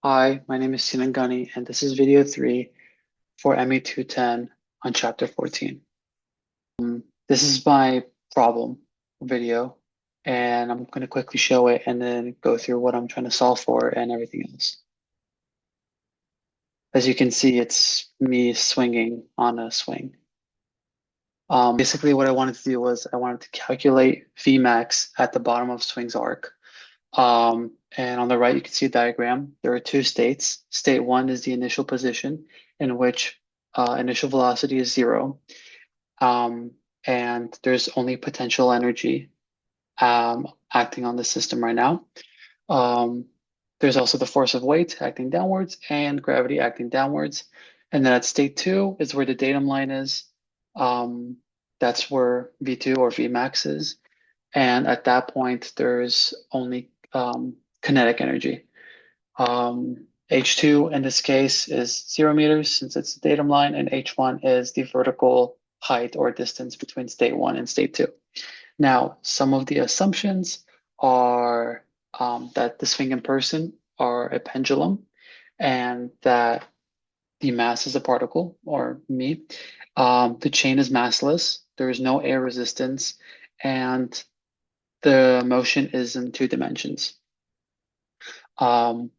Hi, my name is Sinan Gani, and this is video 3 for ME210 on chapter 14. This is my problem video, and I'm going to quickly show it and then go through what I'm trying to solve for and everything else. As you can see, it's me swinging on a swing. Basically, what I wanted to do was I wanted to calculate Vmax at the bottom of swing's arc. And on the right, you can see a diagram. There are two states. State one is the initial position in which initial velocity is zero. Um, and there's only potential energy acting on the system right now. Um, there's also the force of weight acting downwards and gravity acting downwards. And then at state two is where the datum line is. Um, that's where V2 or Vmax is. And at that point, there's only kinetic energy. H2 in this case is 0 meters since it's the datum line, and H1 is the vertical height or distance between state one and state two. Now, some of the assumptions are that the swing in person are a pendulum and that the mass is a particle, or me. The chain is massless, there is no air resistance, and the motion is in two dimensions. Um,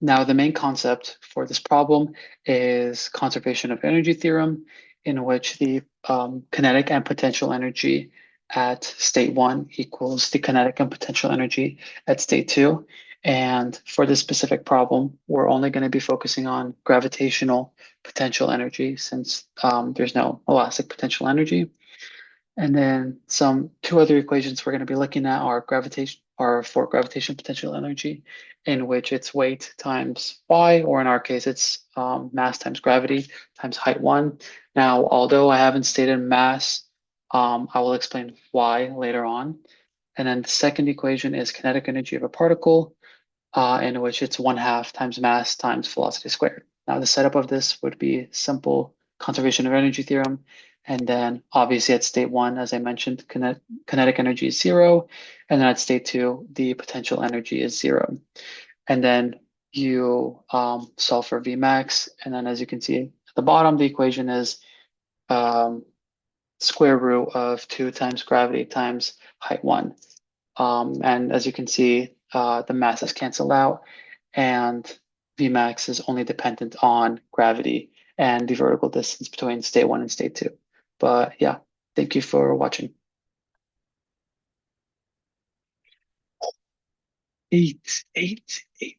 Now, the main concept for this problem is conservation of energy theorem, in which the kinetic and potential energy at state one equals the kinetic and potential energy at state two. And for this specific problem, we're only going to be focusing on gravitational potential energy since there's no elastic potential energy. And then two other equations we're going to be looking at are for gravitational potential energy, in which it's weight times y, or in our case, it's mass times gravity times height one. Now, although I haven't stated mass, I will explain why later on. And then the second equation is kinetic energy of a particle, in which it's 1/2 times mass times velocity squared. Now, the setup of this would be simple conservation of energy theorem. And then obviously at state one, as I mentioned, kinetic energy is zero. And then at state two, the potential energy is zero. And then you solve for Vmax. And then as you can see at the bottom, the equation is um, square root of 2 times gravity times height one. And as you can see, the masses cancel out, and Vmax is only dependent on gravity and the vertical distance between state one and state two. But yeah, thank you for watching. Eight, eight, eight.